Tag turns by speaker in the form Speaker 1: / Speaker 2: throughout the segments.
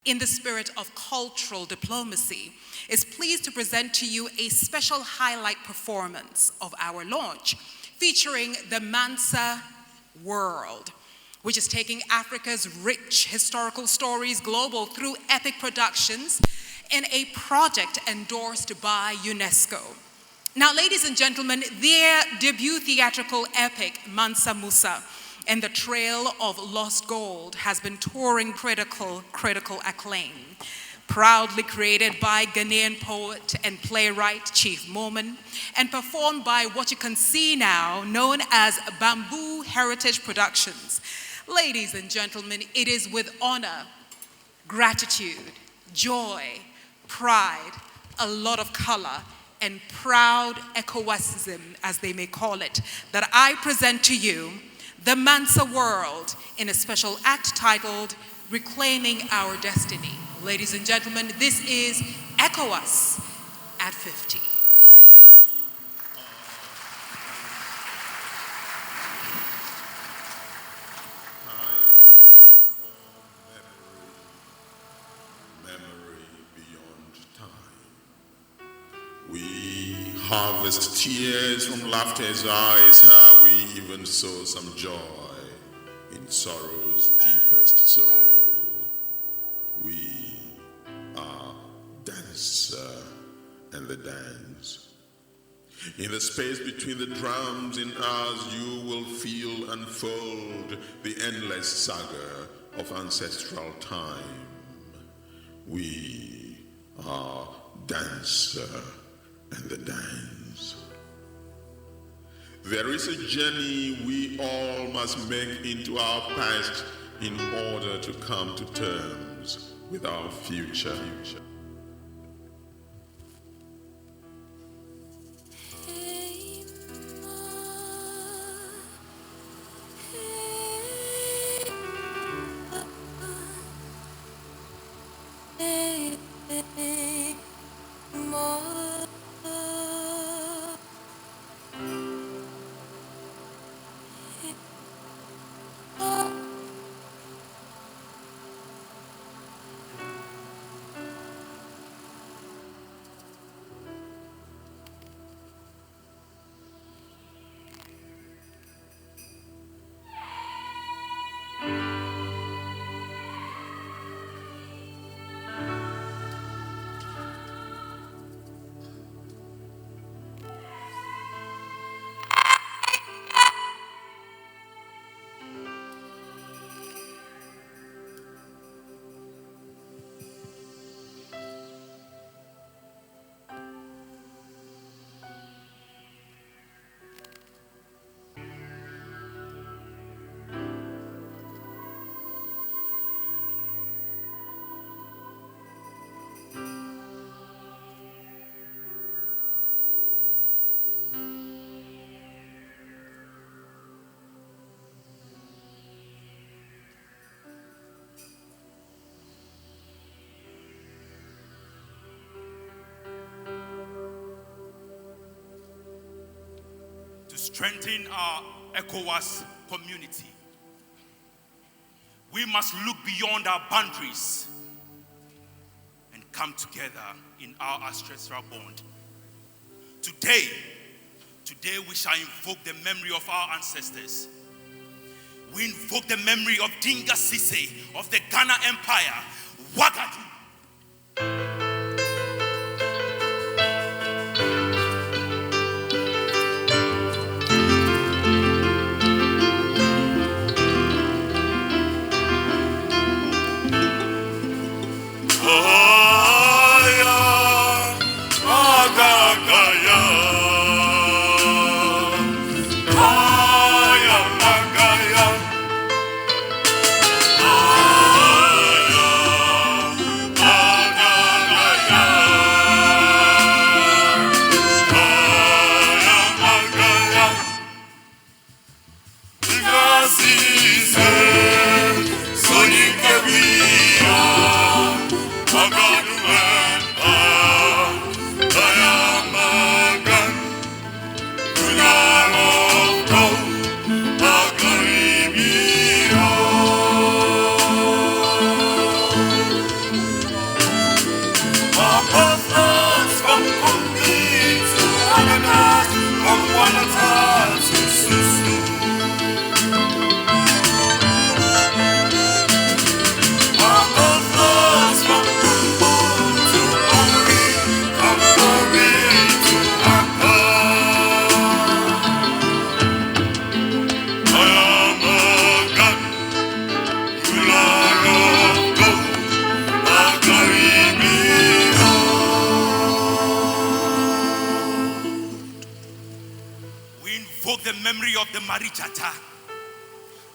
Speaker 1: in the spirit of cultural diplomacy, is pleased to present to you a special highlight performance of our launch, featuring the MANSA World, which is taking Africa's rich historical stories global through epic productions in a project endorsed by UNESCO. Now, ladies and gentlemen, their debut theatrical epic, MANSA MUSA, and the Trail of Lost Gold has been touring critical acclaim. Proudly created by Ghanaian poet and playwright Chief Moman, and performed by what you can see now known as Bamboo Heritage Productions. Ladies and gentlemen, it is with honor, gratitude, joy, pride, a lot of color, and proud echoism, as they may call it, that I present to you the MANSA World in a special act titled Reclaiming Our Destiny. Ladies and gentlemen, this is ECOWAS at 50.
Speaker 2: We harvest tears from laughter's eyes, how we even sow some joy in sorrow's deepest soul. We are dancer and the dance. In the space between the drums in us, you will feel unfold the endless saga of ancestral time. We are dancer and the dance. There is a journey we all must make into our past in order to come to terms with our future.
Speaker 3: Strengthen our ECOWAS community. We must look beyond our boundaries and come together in our ancestral bond. Today we shall invoke the memory of our ancestors. We invoke the memory of Dinga Sise of the Ghana Empire, Wagadu.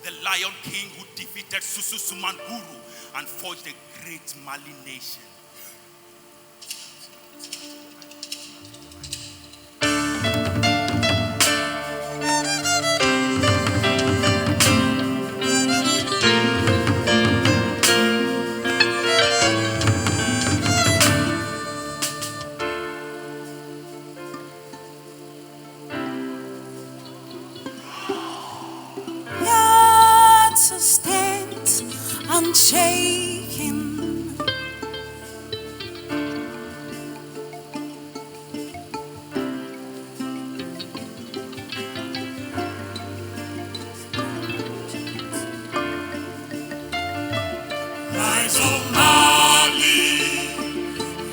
Speaker 3: The lion king who defeated Sususumanguru and forged the great Mali nation.
Speaker 4: Unshaken,
Speaker 5: rise, O Mali,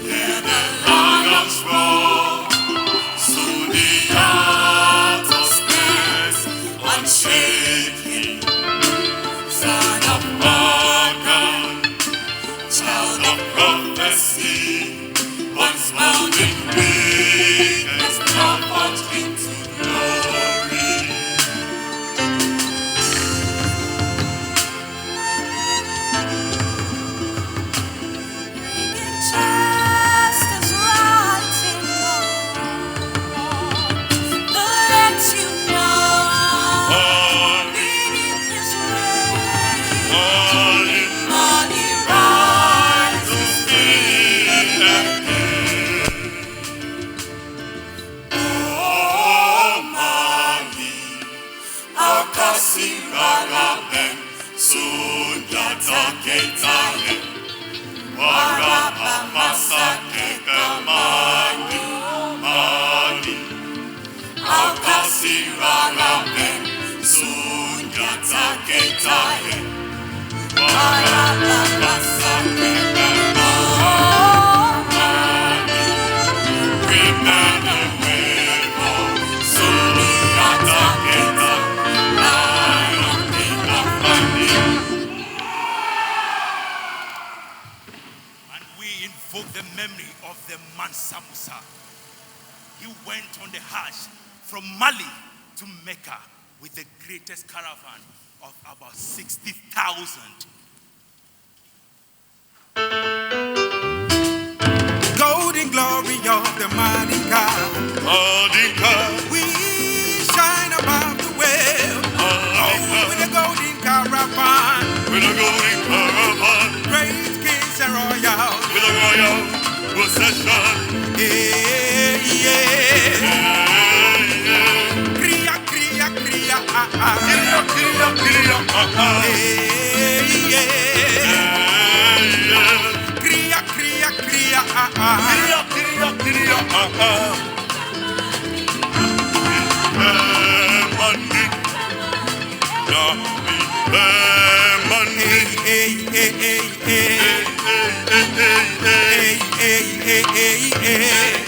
Speaker 5: hear the lions roar. Soon the earth stands unshaken, son of child of prophecy, once bound in weakness, now forged into glory.
Speaker 4: bringing justice right in the let you know, beneath his reign, Mali rises again.
Speaker 5: Oh, Mali, Akasiraraben, Sunyataketahe, Waraba Masakeka Mali, Mali, Akasiraraben, Sunyataketahe, Waraba Masakeka Mali, remember where Sunyataketa, Lion King of Mali.
Speaker 3: And we invoke the memory of the MANSA MUSA. He went on the Hajj from Mali to Mecca with the greatest caravan of about 60,000.
Speaker 6: Golden glory of the morning God, we shine above the world. With a golden caravan, great kings and royals,
Speaker 5: With a royal procession,
Speaker 6: Kriya, kriya, kriya,
Speaker 5: Kriya, kriya, kriya,
Speaker 6: kriya, kriya, kriya,
Speaker 5: Kriya, kriya, kriya, Money, money,
Speaker 6: hey, hey, hey, hey, hey, hey, hey, hey.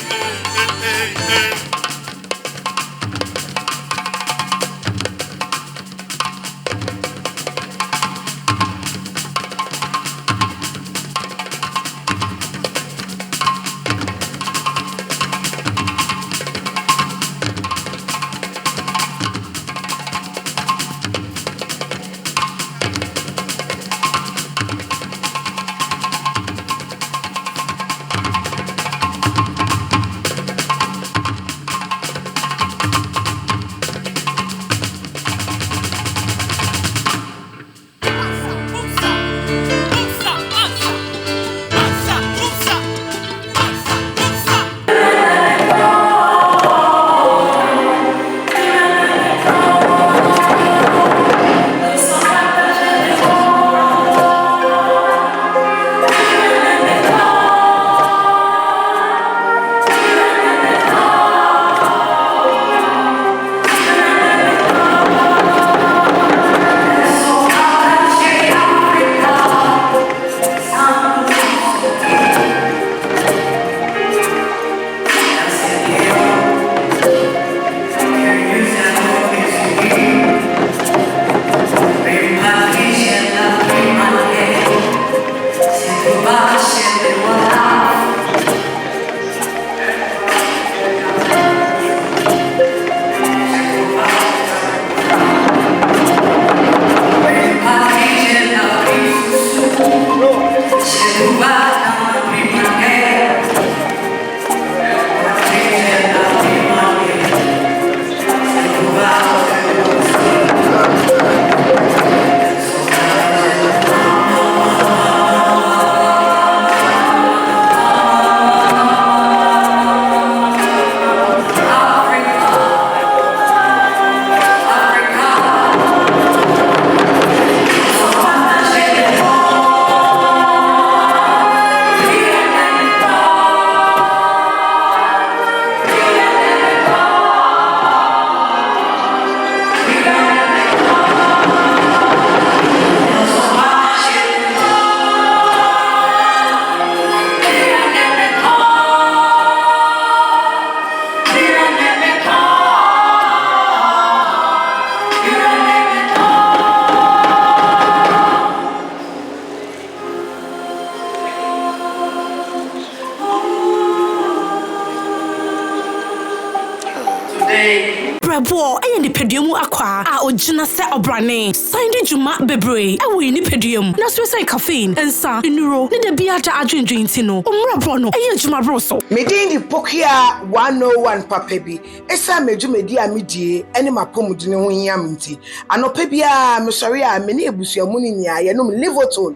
Speaker 7: Brabo, I am the pedium aqua, or Junase Obrane, signed Juma Bebre, I will in the pedium, not say caffeine, and sa, in Euro, need a beata adrian drinkino, or Mrabono, and Juma Rosso.
Speaker 8: Medini Pokia 101 Papebi, Esa Media Midi, and my pomudino yaminti, and no pebia, Missoria, many busia muninia, yanum livoton.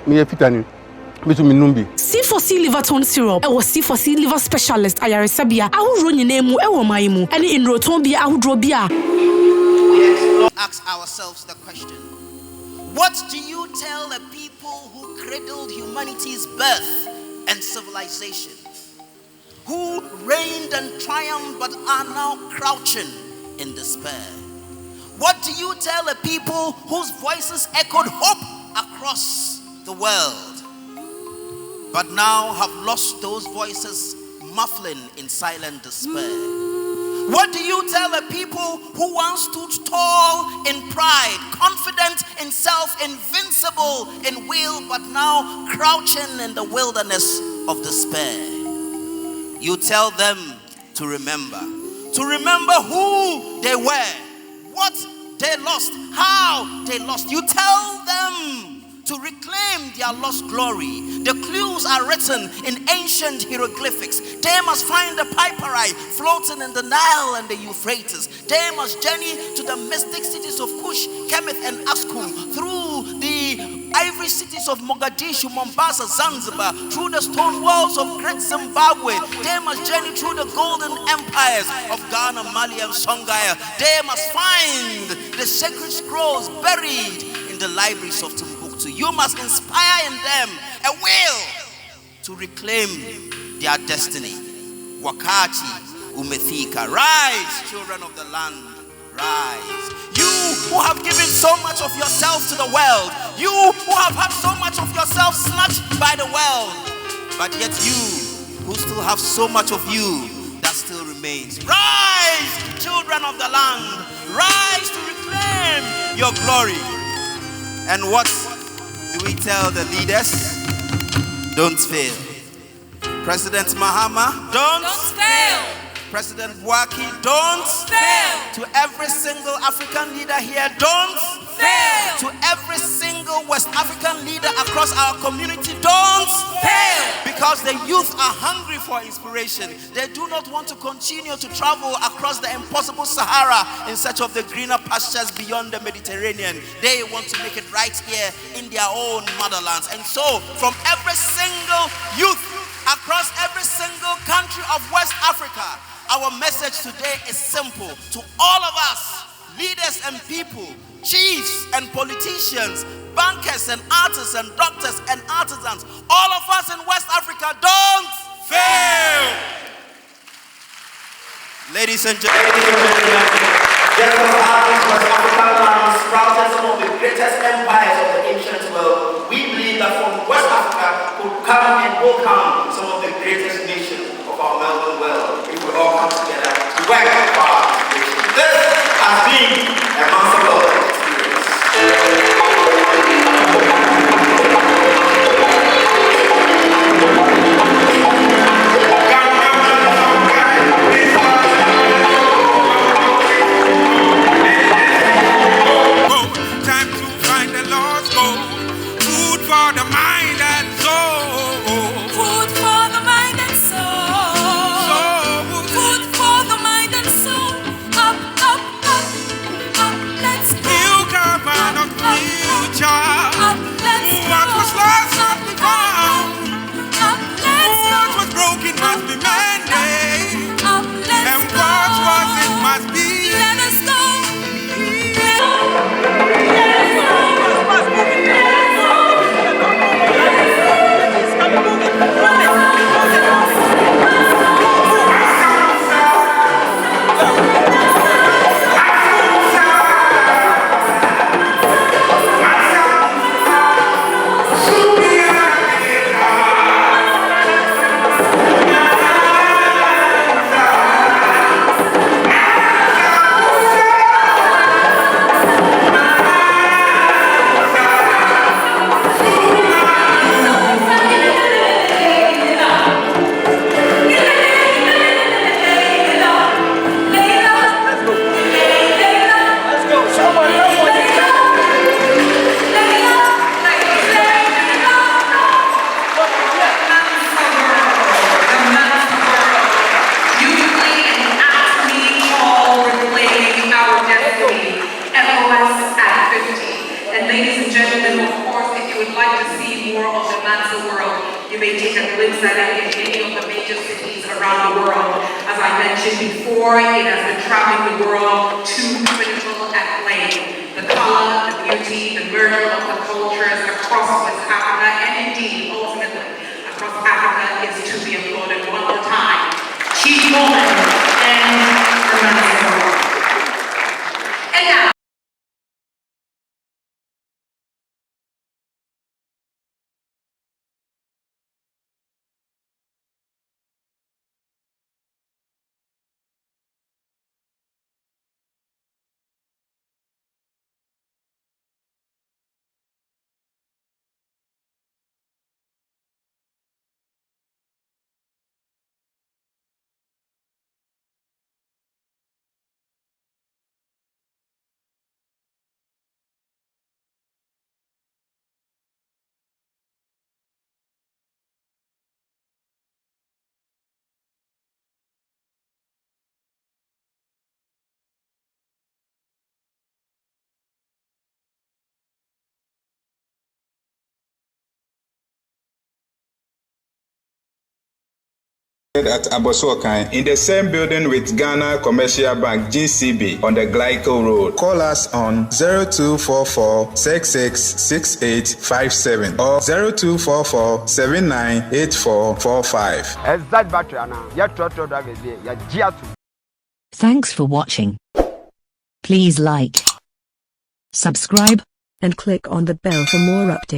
Speaker 9: Me a pitani.
Speaker 7: C4C liver tone syrup. I was C4C liver specialist. I Sabia. I will run your name. I will my mu. And in Rotombia, I would drobia.
Speaker 10: We ask ourselves the question: what do you tell the people who cradled humanity's birth and civilization, who reigned and triumphed but are now crouching in despair? What do you tell the people whose voices echoed hope across the world, but now have lost those voices, muffling in silent despair? What do you tell the people who once stood tall in pride, confident in self, invincible in will, but now crouching in the wilderness of despair? You tell them to remember who they were, what they lost, how they lost. You tell them to reclaim their lost glory. The clues are written in ancient hieroglyphics. They must find the Piperi floating in the Nile and the Euphrates. They must journey to the mystic cities of Kush, Kemet, and Askum, through the ivory cities of Mogadishu, Mombasa, Zanzibar, through the stone walls of great Zimbabwe. They must journey through the golden empires of Ghana, Mali, and Songhai. They must find the sacred scrolls buried in the libraries of Timbuktu. You must inspire in them a will to reclaim their destiny. Wakati umefika. Rise, children of the land, rise. You who have given so much of yourself to the world, you who have had so much of yourself snatched by the world, but yet you who still have so much of you that still remains. Rise, children of the land, rise to reclaim your glory. And what do we tell the leaders? Don't fail. President Mahama, don't fail. President Waki, don't fail. To every single African leader here, don't fail. To every single West African leader across our community, don't fail. Because the youth are hungry for inspiration. They do not want to continue to travel across the impossible Sahara in search of the greener pastures beyond the Mediterranean. They want to make it right here in their own motherlands. And so, from every single youth across every single country of West Africa, our message today is simple. To all of us, leaders and people, chiefs and politicians, bankers and artists and doctors and artisans, all of us in West Africa, don't fail. Ladies and gentlemen, just as West African lands sprouted some of the greatest empires of the ancient world, we believe that from West Africa could come and will come some of the greatest nations of our Melbourne world if we all come together to work for our nation. This has been a MANSA experience.
Speaker 1: You may take a glimpse at it in any of the major cities around the world. As I mentioned before, it has been traveling the world to critical acclaim. The color, the beauty, the merger of the cultures across West Africa, and indeed, ultimately, across Africa is to be applauded one more time. Chief Woman and her Mansa. And now,
Speaker 11: at Abosokan in the same building with Ghana Commercial Bank GCB on the Glyco Road. Call us on 0244 666857 or 0244 798445.
Speaker 12: Thanks for watching. Please like, subscribe, and click on the bell for more updates.